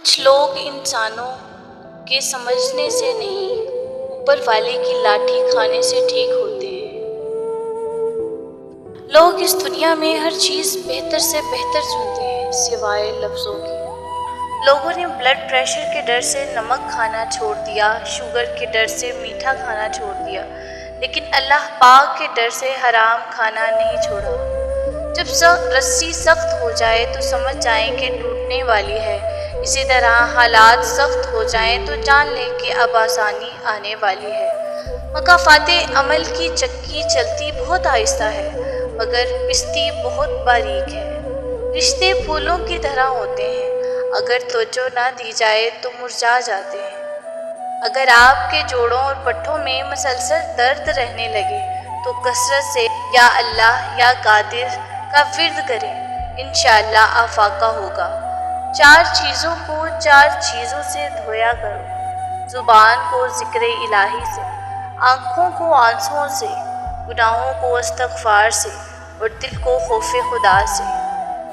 کچھ لوگ انسانوں کے سمجھنے سے نہیں، اوپر والے کی لاٹھی کھانے سے ٹھیک ہوتے ہیں۔ لوگ اس دنیا میں ہر چیز بہتر سے بہتر چنتے ہیں سوائے لفظوں کے۔ لوگوں نے بلڈ پریشر کے ڈر سے نمک کھانا چھوڑ دیا، شوگر کے ڈر سے میٹھا کھانا چھوڑ دیا، لیکن اللہ پاک کے ڈر سے حرام کھانا نہیں چھوڑا۔ جب رسی سخت ہو جائے تو سمجھ جائیں کہ ٹوٹنے والی ہے، اسی طرح حالات سخت ہو جائیں تو جان لیں کہ اب آسانی آنے والی ہے۔ مکافات عمل کی چکی چلتی بہت آہستہ ہے، مگر پستی بہت باریک ہے۔ رشتے پھولوں کی طرح ہوتے ہیں، اگر توجہ نہ دی جائے تو مرجھا جاتے ہیں۔ اگر آپ کے جوڑوں اور پٹھوں میں مسلسل درد رہنے لگے تو کثرت سے یا اللہ یا قادر کا ورد کریں، انشاءاللہ افاقہ ہوگا۔ 4 چیزوں کو 4 چیزوں سے دھویا کرو: زبان کو ذکر الہی سے، آنکھوں کو آنسوؤں سے، گناہوں کو استغفار سے، اور دل کو خوف خدا سے۔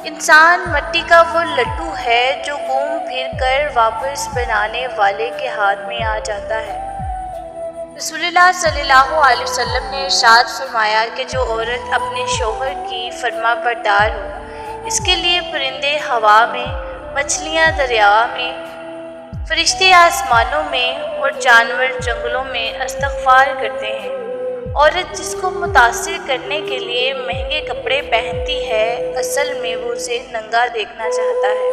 انسان مٹی کا وہ لڈو ہے جو گھوم پھر کر واپس بنانے والے کے ہاتھ میں آ جاتا ہے۔ رسول اللہ صلی اللہ علیہ وسلم نے ارشاد فرمایا کہ جو عورت اپنے شوہر کی فرما بردار ہو، اس کے لیے پرندے ہوا میں، مچھلیاں دریا میں، فرشتے آسمانوں میں اور جانور جنگلوں میں استغفار کرتے ہیں۔ عورت جس کو متاثر کرنے کے لیے مہنگے کپڑے پہنتی ہے، اصل میں وہ اسے ننگا دیکھنا چاہتا ہے۔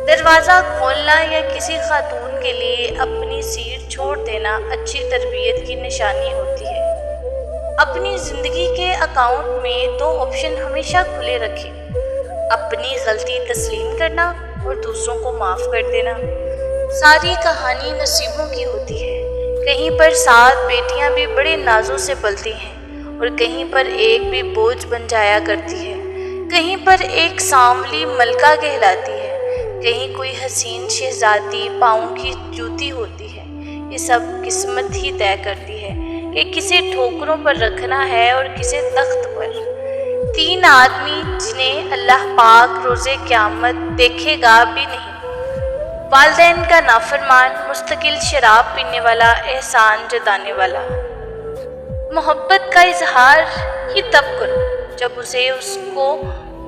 دروازہ کھولنا یا کسی خاتون کے لیے اپنی سیٹ چھوڑ دینا اچھی تربیت کی نشانی ہوتی ہے۔ اپنی زندگی کے اکاؤنٹ میں 2 آپشن ہمیشہ کھلے رکھیں: اپنی غلطی تسلیم کرنا اور دوسروں کو معاف کر دینا۔ ساری کہانی نصیبوں کی ہوتی ہے۔ کہیں پر 7 بیٹیاں بھی بڑے نازوں سے پلتی ہیں اور کہیں پر ایک بھی بوجھ بن جایا کرتی ہے۔ کہیں پر ایک سانولی ملکہ کہلاتی ہے، کہیں کوئی حسین شہزادی پاؤں کی جوتی ہوتی ہے۔ یہ سب قسمت ہی طے کرتی ہے کہ کسے ٹھوکروں پر رکھنا ہے اور کسے تخت پر۔ 3 آدمی جنہیں اللہ پاک روز قیامت دیکھے گا بھی نہیں: والدین کا نافرمان، مستقل شراب پینے والا، احسان جتانے والا۔ محبت کا اظہار ہی تب کرو جب اسے اس کو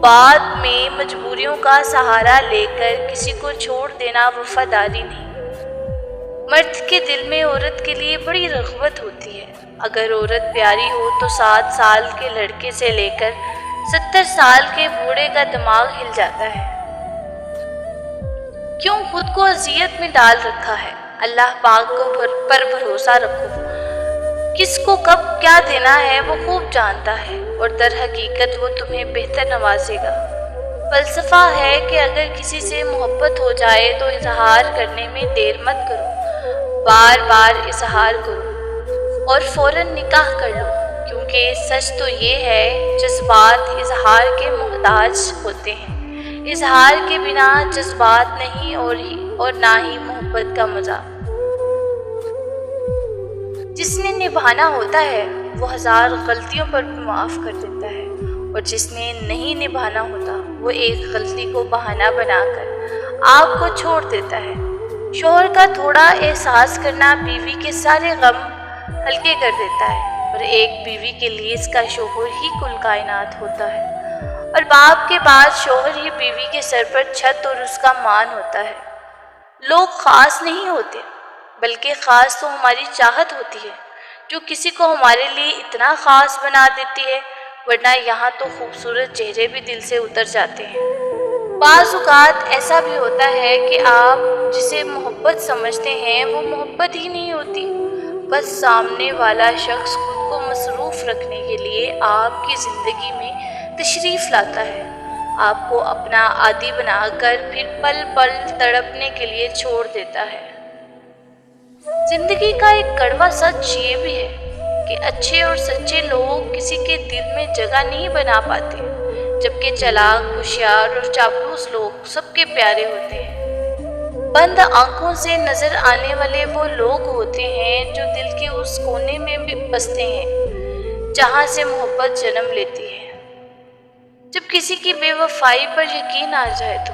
بعد میں مجبوریوں کا سہارا لے کر کسی کو چھوڑ دینا وفاداری نہیں۔ مرد کے دل میں عورت کے لیے بڑی رغبت ہوتی ہے۔ اگر عورت پیاری ہو تو 7 سال کے لڑکے سے لے کر 70 سال کے بوڑھے کا دماغ ہل جاتا ہے۔ کیوں خود کو اذیت میں ڈال رکھا ہے؟ اللہ پاک پر بھروسہ رکھو۔ کس کو کب کیا دینا ہے وہ خوب جانتا ہے، اور در حقیقت وہ تمہیں بہتر نوازے گا۔ فلسفہ ہے کہ اگر کسی سے محبت ہو جائے تو اظہار کرنے میں دیر مت کرو، بار بار اظہار کرو اور فوراً نکاح کر لو، کیونکہ سچ تو یہ ہے جذبات اظہار کے محتاج ہوتے ہیں۔ اظہار کے بنا جذبات نہیں اور نہ ہی محبت کا مزہ۔ جس نے نبھانا ہوتا ہے وہ 1000 غلطیوں پر بھی معاف کر دیتا ہے، اور جس نے نہیں نبھانا ہوتا وہ ایک غلطی کو بہانہ بنا کر آپ کو چھوڑ دیتا ہے۔ شوہر کا تھوڑا احساس کرنا بیوی کے سارے غم ہلکے کر دیتا ہے، اور ایک بیوی کے لیے اس کا شوہر ہی کل کائنات ہوتا ہے، اور باپ کے بعد شوہر ہی بیوی کے سر پر چھت اور اس کا مان ہوتا ہے۔ لوگ خاص نہیں ہوتے، بلکہ خاص تو ہماری چاہت ہوتی ہے جو کسی کو ہمارے لیے اتنا خاص بنا دیتی ہے، ورنہ یہاں تو خوبصورت چہرے بھی دل سے اتر جاتے ہیں۔ بعض اوقات ایسا بھی ہوتا ہے کہ آپ جسے محبت سمجھتے ہیں وہ محبت ہی نہیں ہوتی، بس سامنے والا شخص خود کو مصروف رکھنے کے لیے آپ کی زندگی میں تشریف لاتا ہے، آپ کو اپنا عادی بنا کر پھر پل پل تڑپنے کے لیے چھوڑ دیتا ہے۔ زندگی کا ایک کڑوا سچ یہ بھی ہے کہ اچھے اور سچے لوگ کسی کے دل میں جگہ نہیں بنا پاتے، جبکہ چالاک، ہوشیار اور چاپلوس لوگ سب کے پیارے ہوتے ہیں۔ بند آنکھوں سے نظر آنے والے وہ لوگ ہوتے ہیں جو دل کے اس کونے میں بھی بستے ہیں جہاں سے محبت جنم لیتی ہے۔ جب کسی کی بے وفائی پر یقین آ جائے تو